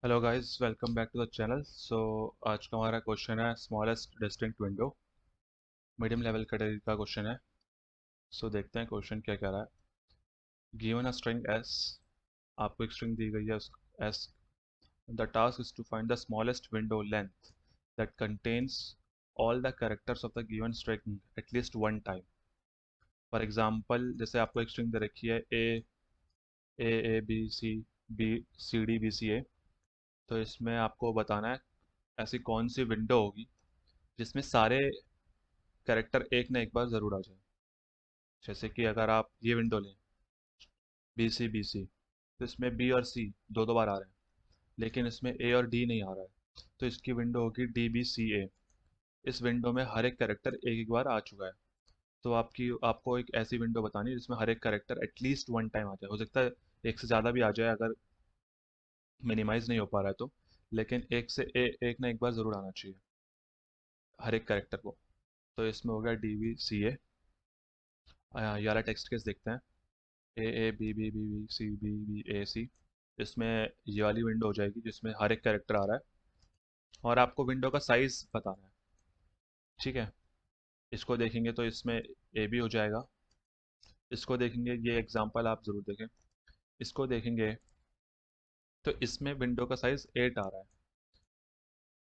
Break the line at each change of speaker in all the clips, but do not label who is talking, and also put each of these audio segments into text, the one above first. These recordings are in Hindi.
Hello guys, welcome back to the channel. आज का हमारा क्वेश्चन है smallest distinct window. Medium level category का क्वेश्चन है। देखते हैं क्वेश्चन क्या कह रहा है। गिवन अ स्ट्रिंग एस, आपको एक स्ट्रिंग दी गई है S. The task is to find the smallest window length that contains all the characters of the given string at least one time. For example, जैसे आपको एक स्ट्रिंग दे रखी है A B C, B C D B C A. तो इसमें आपको बताना है ऐसी कौन सी विंडो होगी जिसमें सारे कैरेक्टर एक ना एक बार ज़रूर आ जाए। जैसे कि अगर आप ये विंडो लें, बी सी, तो इसमें बी और सी दो दो बार आ रहे हैं, लेकिन इसमें ए और डी नहीं आ रहा है। तो इसकी विंडो होगी डी बी सी ए। इस विंडो में हर एक कैरेक्टर एक एक बार आ चुका है। तो आपको एक ऐसी विंडो बतानी है जिसमें हर एक कैरेक्टर एटलीस्ट वन टाइम आ जाए। हो सकता है एक से ज़्यादा भी आ जाए अगर मिनिमाइज नहीं हो पा रहा है तो, लेकिन एक ना एक बार ज़रूर आना चाहिए हर एक कैरेक्टर को। तो इसमें हो गया डी बी सी ए। ये वाला टेक्स्ट केस देखते हैं। A B B B B C B B A C. इसमें ये वाली विंडो हो जाएगी जिसमें हर एक कैरेक्टर आ रहा है और आपको विंडो का साइज बताना है। ठीक है, इसको देखेंगे तो इसमें ए भी हो जाएगा। इसको देखेंगे, ये एग्जांपल आप ज़रूर देखें। इसको देखेंगे तो इसमें विंडो का साइज 8 आ रहा है।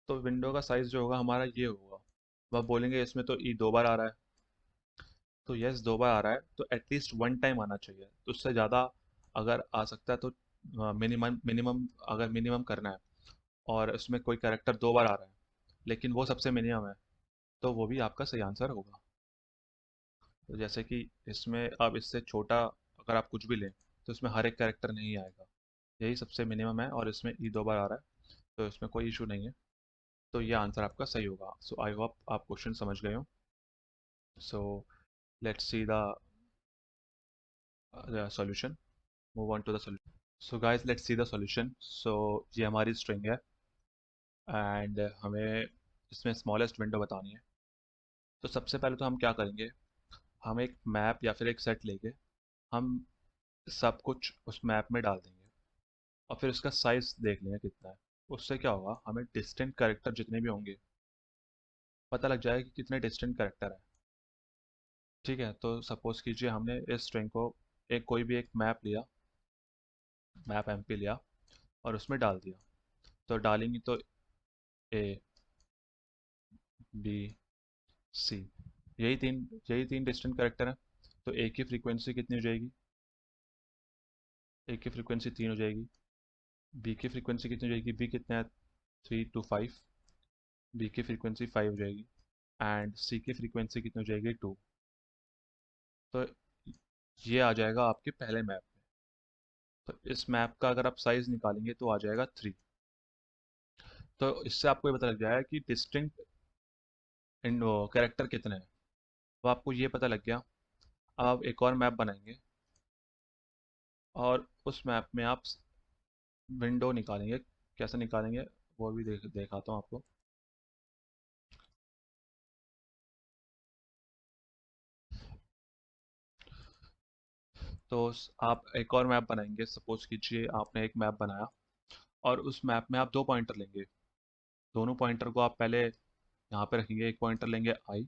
तो विंडो का साइज जो होगा हमारा ये होगा। वह बोलेंगे इसमें तो ई दो बार आ रहा है, तो यस दो बार आ रहा है तो एटलीस्ट वन टाइम आना चाहिए। तो उससे ज़्यादा अगर आ सकता है तो मिनिमम मिनिमम अगर मिनिमम करना है और उसमें कोई कैरेक्टर दो बार आ रहा है लेकिन वो सबसे मिनिमम है, तो वो भी आपका सही आंसर होगा। तो जैसे कि इसमें अब इससे छोटा अगर आप कुछ भी लें तो इसमें हर एक कैरेक्टर नहीं आएगा। यही सबसे मिनिमम है और इसमें ई दो बार आ रहा है, तो इसमें कोई इशू नहीं है। तो ये आंसर आपका सही होगा। सो आई होप आप क्वेश्चन समझ गए हो। So let's see the solution. Move on to the solution. So guys, let's see the solution. ये हमारी स्ट्रिंग है एंड हमें इसमें स्मॉलेस्ट विंडो बतानी है। तो सबसे पहले तो हम क्या करेंगे, हम एक मैप या फिर एक सेट लेके हम सब कुछ उस मैप में डाल देंगे और फिर उसका साइज देख लेंगे कितना है। उससे क्या होगा, हमें डिस्टेंट कैरेक्टर जितने भी होंगे पता लग जाएगा कि कितने डिस्टेंट कैरेक्टर है। ठीक है, तो सपोज कीजिए हमने इस स्ट्रिंग को एक कोई भी एक मैप लिया, मैप एमपी लिया और उसमें डाल दिया। तो डालेंगे तो ए बी सी, यही तीन डिस्टेंट कैरेक्टर हैं। तो ए की फ्रीक्वेंसी कितनी हो जाएगी, ए की फ्रीक्वेंसी 3 हो जाएगी। बी की फ्रीक्वेंसी कितनी हो जाएगी, बी कितना है 3 to 5, बी की फ्रीक्वेंसी 5 हो जाएगी। एंड सी की फ्रीक्वेंसी कितनी हो जाएगी 2। तो ये आ जाएगा आपके पहले मैप में। तो इस मैप का अगर आप साइज निकालेंगे तो आ जाएगा 3। तो इससे आपको ये पता लग जाएगा कि डिस्टिंक्ट इन कैरेक्टर कितने हैं। तो आपको ये पता लग गया। अब आप एक और मैप बनाएंगे और उस मैप में आप विंडो निकालेंगे। कैसे निकालेंगे वो भी दिखाता हूँ आपको। आप एक और मैप बनाएंगे। सपोज कीजिए आपने एक मैप बनाया और उस मैप में आप दो पॉइंटर लेंगे। दोनों पॉइंटर को आप पहले यहाँ पे रखेंगे। एक पॉइंटर लेंगे आई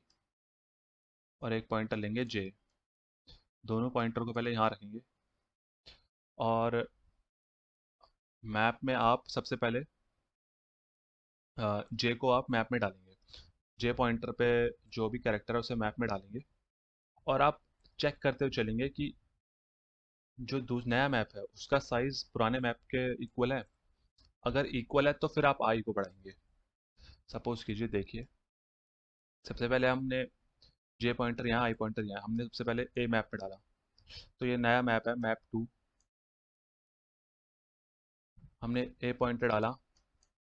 और एक पॉइंटर लेंगे जे। दोनों पॉइंटर को पहले यहाँ रखेंगे और मैप में आप सबसे पहले जे को आप मैप में डालेंगे। जे पॉइंटर पे जो भी कैरेक्टर है उसे मैप में डालेंगे और आप चेक करते हुए चलेंगे कि जो नया मैप है उसका साइज पुराने मैप के इक्वल है। अगर इक्वल है तो फिर आप आई को बढ़ाएंगे। सपोज कीजिए, देखिए सबसे पहले हमने जे पॉइंटर यहाँ, आई पॉइंटर यहाँ, हमने सबसे पहले ए मैप पे डाला। तो ये नया मैप है, मैप 2। हमने ए पॉइंटर डाला,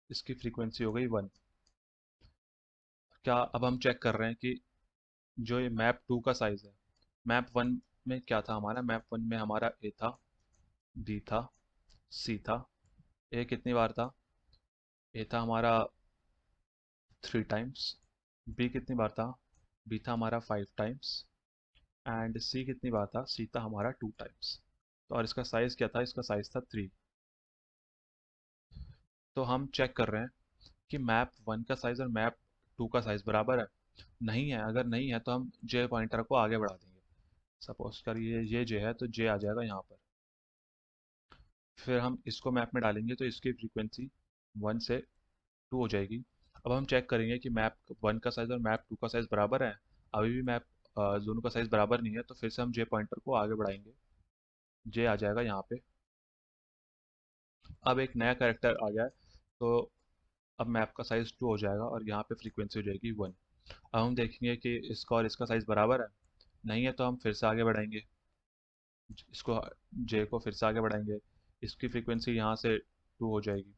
इसकी फ्रीक्वेंसी हो गई 1। क्या अब हम चेक कर रहे हैं कि जो ये मैप 2 का साइज है, मैप 1 में क्या था हमारा। मैप 1 में हमारा ए था, बी था, सी था। ए कितनी बार था, ए था हमारा 3 टाइम्स। बी कितनी बार था, बी था हमारा 5 टाइम्स। एंड सी कितनी बार था, सी था हमारा 2 टाइम्स। तो और इसका साइज क्या था, इसका साइज था 3। तो हम चेक कर रहे हैं कि मैप वन का साइज़ और मैप टू का साइज़ बराबर है। नहीं है, अगर नहीं है तो हम जे पॉइंटर को आगे बढ़ा देंगे। सपोज करिए ये जे है तो जे आ जाएगा यहाँ पर। फिर हम इसको मैप में डालेंगे तो इसकी फ्रीक्वेंसी वन से टू हो जाएगी। अब हम चेक करेंगे कि मैप वन का साइज़ और मैप टू का साइज़ बराबर है। अभी भी मैप दोनों का साइज़ बराबर नहीं है, तो फिर से हम जे पॉइंटर को आगे बढ़ाएंगे। जे आ जाएगा यहाँ पे। अब एक नया कैरेक्टर आ गया है, तो अब मैप का साइज़ टू हो जाएगा और यहाँ पे फ्रीक्वेंसी हो जाएगी वन। अब हम देखेंगे कि इसका और इसका साइज़ बराबर है। नहीं है तो हम फिर से आगे बढ़ाएंगे, इसको जे को फिर से आगे बढ़ाएंगे। इसकी फ्रीक्वेंसी यहाँ से टू हो जाएगी।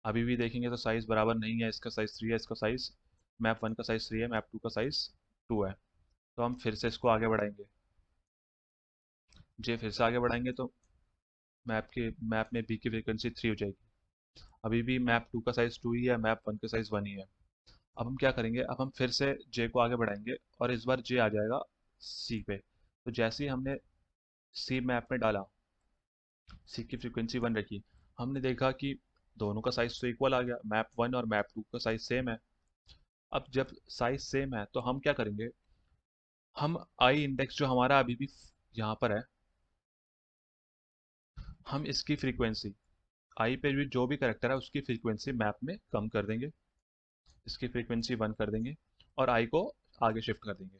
अभी भी देखेंगे तो साइज़ बराबर नहीं है, इसका साइज़ थ्री है, इसका साइज़ मैप वन का साइज़ थ्री है, मैप टू का साइज़ टू है। तो हम फिर से इसको आगे बढ़ाएंगे, जे फिर से आगे बढ़ाएंगे तो मैप में बी की फ्रीक्वेंसी थ्री हो जाएगी। अभी भी मैप टू का साइज़ टू ही है, मैप वन का साइज़ वन ही है। अब हम क्या करेंगे, अब हम फिर से जे को आगे बढ़ाएंगे और इस बार जे आ जाएगा सी पे। तो जैसे ही हमने सी मैप में डाला, सी की फ्रीक्वेंसी वन रखी, हमने देखा कि दोनों का साइज तो इक्वल आ गया, मैप वन और मैप टू का साइज सेम है। अब जब साइज सेम है तो हम क्या करेंगे, हम आई इंडेक्स जो हमारा अभी भी यहाँ पर है, हम इसकी फ्रीक्वेंसी आई पे भी जो भी करेक्टर है उसकी फ्रीक्वेंसी मैप में कम कर देंगे। इसकी फ्रीक्वेंसी वन कर देंगे और आई को आगे शिफ्ट कर देंगे,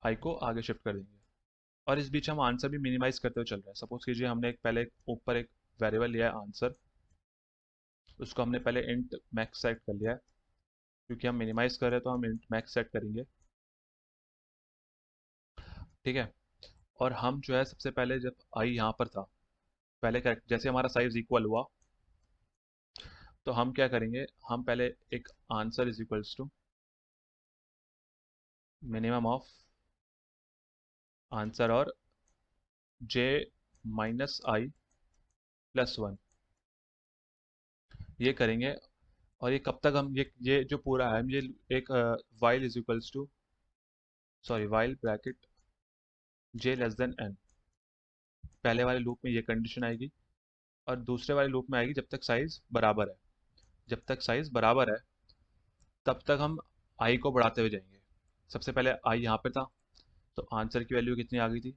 आई को आगे शिफ्ट कर देंगे। और इस बीच हम आंसर भी मिनिमाइज करते हुए चल रहे हैं। सपोज कीजिए हमने ऊपर एक वेरिएबल लिया है आंसर, उसको हमने पहले इंट मैक्स सेट कर लिया है। क्योंकि हम मिनिमाइज कर रहे हैं तो हम इंट मैक्स सेट करेंगे, ठीक है। और हम जो है सबसे पहले जब आई यहाँ पर था, पहले करेक्ट जैसे हमारा साइज इक्वल हुआ, तो हम क्या करेंगे, हम पहले एक answer is equals to minimum of answer और जे माइनस आई प्लस वन, ये करेंगे। और ये कब तक हम ये जो पूरा है, हम ये एक while is equals to sorry while bracket j less than n, पहले वाले लूप में ये कंडीशन आएगी। और दूसरे वाले लूप में आएगी जब तक साइज बराबर है। जब तक साइज बराबर है तब तक हम आई को बढ़ाते हुए जाएंगे। सबसे पहले आई यहाँ पे था, तो आंसर की वैल्यू कितनी आ गई थी,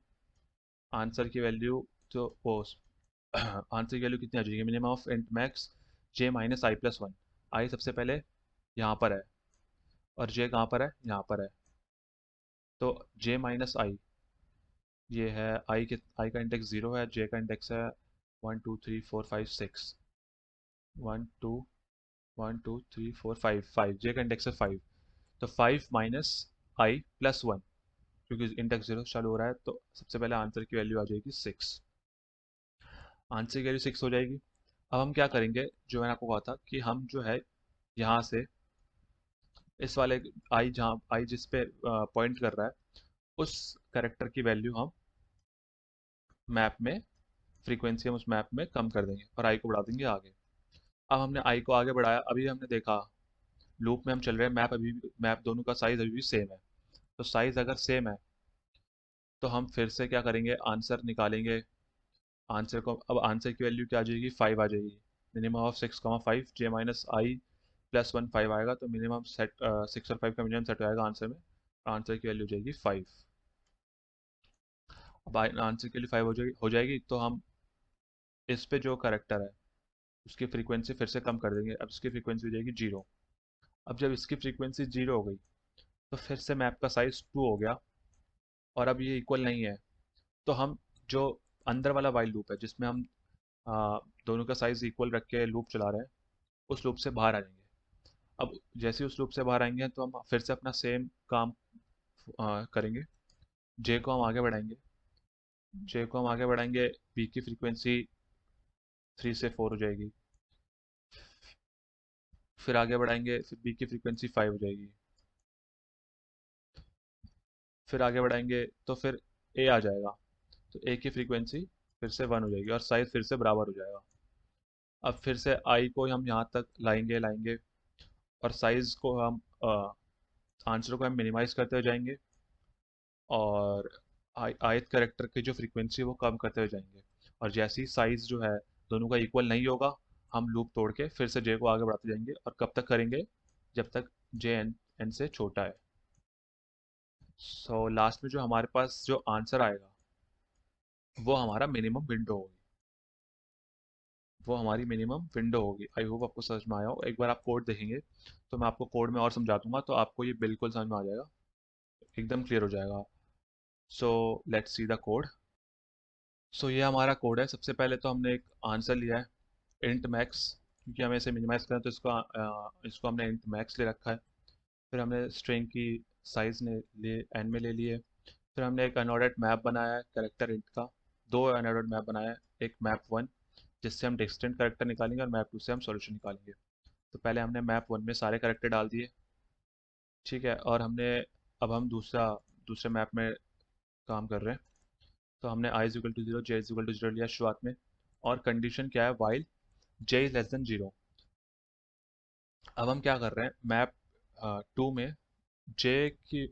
आंसर की वैल्यू तो वो आंसर की वैल्यू कितनी आ जाएगी, minimum of int max J minus I plus one. I सबसे पहले यहाँ पर है और जे कहाँ पर है, यहाँ पर है। तो जे माइनस आई ये है, आई का इंडेक्स जीरो है, जे का इंडेक्स है one two three four five six, one two one two three four five, five J का इंडेक्स है फाइव। तो फाइव माइनस आई प्लस वन, क्योंकि इंडेक्स जीरो चालू हो रहा है तो सबसे पहले आंसर की वैल्यू आ जाएगी सिक्स। आंसर की वैल्यू सिक्स हो जाएगी। अब हम क्या करेंगे, जो मैंने आपको कहा था कि हम जो है यहाँ से इस वाले आई जहाँ आई जिस पे पॉइंट कर रहा है उस करेक्टर की वैल्यू हम मैप में फ्रीक्वेंसी हम उस मैप में कम कर देंगे और आई को बढ़ा देंगे आगे। अब हमने आई को आगे बढ़ाया, अभी हमने देखा लूप में हम चल रहे हैं, मैप दोनों का साइज अभी भी सेम है। तो साइज अगर सेम है तो हम फिर से क्या करेंगे, आंसर निकालेंगे। आंसर को अब आंसर की वैल्यू क्या आ जाएगी, फाइव आ जाएगी। Minimum of six comma five J minus I plus one five आएगा, तो मिनिमम सेट सिक्स और फाइव का मिनिमम सेट आएगा आंसर में। आंसर की वैल्यू हो जाएगी फाइव। अब आंसर की वैल्यू फाइव हो जाएगी तो हम इस पे जो करेक्टर है उसकी फ्रीक्वेंसी फिर से कम कर देंगे। अब इसकी फ्रीक्वेंसी हो जाएगी जीरो। अब जब इसकी फ्रीक्वेंसी जीरो हो गई तो फिर से मैप का साइज टू हो गया और अब ये इक्वल नहीं है। तो हम जो अंदर वाला वाइल लूप है जिसमें हम दोनों का साइज इक्वल रख के लूप चला रहे हैं, उस लूप से बाहर आ जाएंगे। अब जैसे ही उस लूप से बाहर आएंगे तो हम फिर से अपना सेम काम करेंगे। जे को हम आगे बढ़ाएंगे, जे को हम आगे बढ़ाएंगे, पी की फ्रीक्वेंसी थ्री से फोर हो जाएगी। फिर आगे बढ़ाएंगे, फिर बी की फ्रीक्वेंसी फाइव हो जाएगी। फिर आगे बढ़ाएंगे तो फिर ए आ जाएगा, तो ए की फ्रीक्वेंसी फिर से वन हो जाएगी और साइज फिर से बराबर हो जाएगा। अब फिर से आई को हम यहाँ तक लाएंगे लाएंगे और साइज को हम आंसर को हम मिनिमाइज करते हुए जाएंगे और आयत कैरेक्टर की जो फ्रीक्वेंसी है वो कम करते हुए जाएंगे। और जैसे ही साइज जो है दोनों का इक्वल नहीं होगा, हम लूप तोड़ के फिर से जे को आगे बढ़ाते जाएंगे, और कब तक करेंगे, जब तक जे एन एन से छोटा है। सो लास्ट में जो हमारे पास जो आंसर आएगा वो हमारा मिनिमम विंडो होगी, वो हमारी मिनिमम विंडो होगी। आई होप आपको समझ में आया हो। एक बार आप कोड देखेंगे तो मैं आपको कोड में और समझा दूंगा, तो आपको ये बिल्कुल समझ में आ जाएगा, एकदम क्लियर हो जाएगा। So let's see the code. So ये हमारा कोड है। सबसे पहले तो हमने एक आंसर लिया है इंट मैक्स, क्योंकि हमें इसे मिनिमाइज करना है, तो इसको हमने इंट मैक्स ले रखा है। फिर हमने स्ट्रिंग की साइज ने ले एन में ले लिए। फिर हमने एक अनऑर्डर्ड मैप बनाया है कैरेक्टर इंट का, दो अनऑर्डर्ड मैप बनाया है, एक मैप वन जिससे हम डिस्टेंट करेक्टर निकालेंगे, और मैप टू से हम सॉल्यूशन निकालेंगे। तो पहले हमने मैप वन में सारे करेक्टर डाल दिए, ठीक है, और हमने अब हम दूसरे मैप में काम कर रहे हैं। तो हमने I is equal to zero, J is equal to zero लिया शुरुआत में, और कंडीशन क्या है, while J is less than zero. अब हम क्या कर रहे हैं, मैप टू में जे की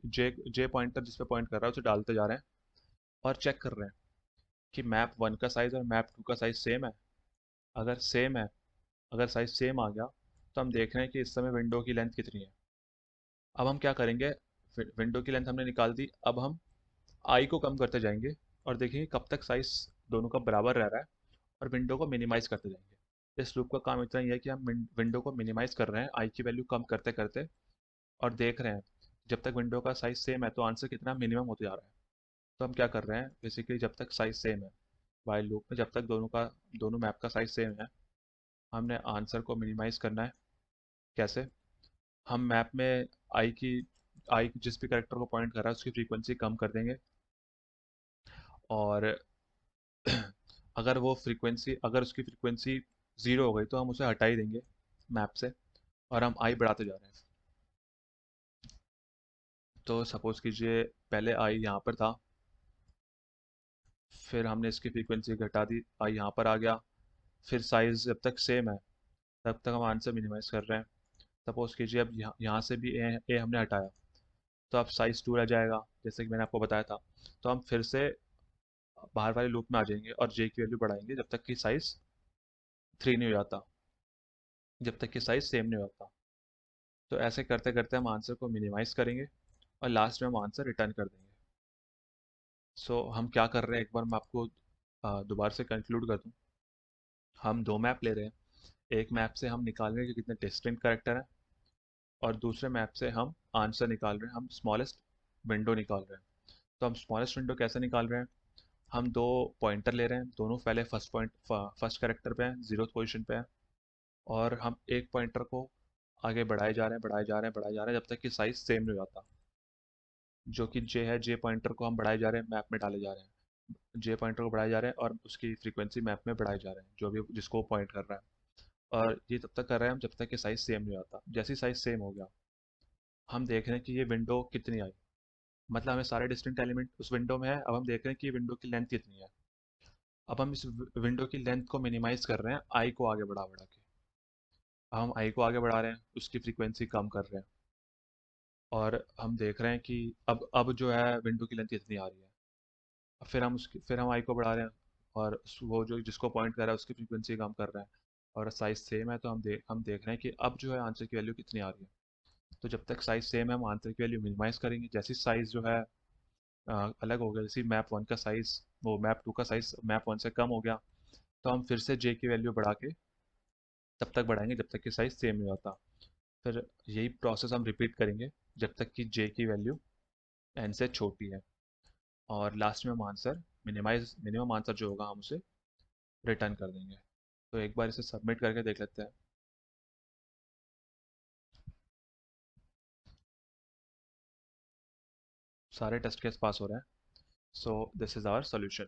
जे पॉइंटर जिस पे पॉइंट कर रहा है उसे डालते जा रहे हैं, और चेक कर रहे हैं कि मैप वन का साइज और मैप टू का साइज सेम है। अगर सेम है, अगर साइज सेम आ गया, तो हम देख रहे हैं कि इस समय विंडो की लेंथ कितनी है। अब हम क्या करेंगे, विंडो की लेंथ हमने निकाल दी, अब हम आई को कम करते जाएंगे और देखेंगे कब तक साइज दोनों का बराबर रह रहा है, और विंडो को मिनिमाइज करते जाएंगे। इस लूप का काम इतना ही है कि हम विंडो को मिनिमाइज कर रहे हैं आई की वैल्यू कम करते करते, और देख रहे हैं जब तक विंडो का साइज सेम है तो आंसर कितना मिनिमम होते जा रहा है। तो हम क्या कर रहे हैं, बेसिकली जब तक साइज सेम है, वाइल लूप में जब तक दोनों मैप का साइज सेम है, हमने आंसर को मिनिमाइज करना है। कैसे, हम मैप में आई की आई जिस भी करेक्टर को पॉइंट कर रहा है उसकी फ्रीक्वेंसी कम कर देंगे, और अगर उसकी फ्रीक्वेंसी ज़ीरो हो गई तो हम उसे हटा ही देंगे मैप से, और हम आई बढ़ाते जा रहे हैं। तो सपोज कीजिए पहले आई यहाँ पर था, फिर हमने इसकी फ्रीक्वेंसी घटा दी, आई यहाँ पर आ गया, फिर साइज जब तक सेम है तब तक हम आंसर मिनिमाइज कर रहे हैं। सपोज कीजिए अब यहाँ से भी ए हमने हटाया, तो अब साइज टू रह जाएगा जैसे कि मैंने आपको बताया था। तो हम फिर से बाहर वाले लूप में आ जाएंगे और जे की वैल्यू बढ़ाएंगे जब तक कि साइज थ्री नहीं हो जाता, जब तक कि साइज सेम नहीं होता। तो ऐसे करते करते हम आंसर को मिनिमाइज करेंगे, और लास्ट में हम आंसर रिटर्न कर देंगे। सो हम क्या कर रहे हैं, एक बार मैं आपको दोबारा से कंक्लूड कर दूं। हम दो मैप ले रहे हैं, एक मैप से हम निकाल रहे हैं कि कितने डिस्टिंक्ट करेक्टर हैं, और दूसरे मैप से हम आंसर निकाल रहे हैं, हम स्मॉलेस्ट विंडो निकाल रहे हैं। तो हम स्मॉलेस्ट विंडो कैसे निकाल रहे हैं, हम दो पॉइंटर ले रहे हैं, दोनों पहले फर्स्ट करेक्टर पे हैं, जीरो पोजीशन पे है, और हम एक पॉइंटर को आगे बढ़ाए जा रहे हैं, बढ़ाए जा रहे हैं, बढ़ाए जा रहे हैं, जब तक कि साइज सेम नहीं हो जाता। जो कि जे है, जे पॉइंटर को हम बढ़ाए जा रहे हैं, मैप में डाले जा रहे हैं, जे पॉइंटर को बढ़ाए जा रहे हैं, और उसकी फ्रीक्वेंसी मैप में बढ़ाए जा रहे हैं, जो भी जिसको पॉइंट कर रहा है। और ये तब तक कर रहे हैं हम जब तक कि साइज सेम नहीं होता। जैसे ही साइज सेम हो गया, हम देख रहे हैं कि ये विंडो कितनी आई, मतलब हमें सारे डिस्टिंक्ट एलिमेंट उस विंडो में है। अब हम देख रहे हैं कि ये विंडो की लेंथ कितनी है। अब हम इस विंडो की लेंथ को मिनिमाइज कर रहे हैं आई को आगे बढ़ा बढ़ा के। अब हम आई को आगे बढ़ा रहे हैं, उसकी फ्रीक्वेंसी कम कर रहे हैं, और हम देख रहे हैं कि अब जो है विंडो की लेंथ कितनी आ रही है। फिर हम आई को बढ़ा रहे हैं, और वो जो जिसको पॉइंट कर रहा है उसकी फ्रीक्वेंसी कम कर रहे हैं, और साइज सेम है, तो हम देख रहे हैं कि अब जो है आंसर की वैल्यू कितनी आ रही है। तो जब तक साइज सेम है हम आंसर की वैल्यू मिनिमाइज करेंगे। जैसी साइज जो है अलग हो गया, जैसे मैप वन का साइज, वो मैप टू का साइज मैप वन से कम हो गया, तो हम फिर से जे की वैल्यू बढ़ा के तब तक बढ़ाएंगे जब तक कि साइज सेम नहीं होता। फिर यही प्रोसेस हम रिपीट करेंगे जब तक कि जे की वैल्यू एन से छोटी है, और लास्ट में हम आंसर मिनिमम आंसर जो होगा हम उसे रिटर्न कर देंगे। तो एक बार इसे सबमिट करके देख लेते हैं। सारे टेस्ट केस पास हो रहे हैं। So this is our solution.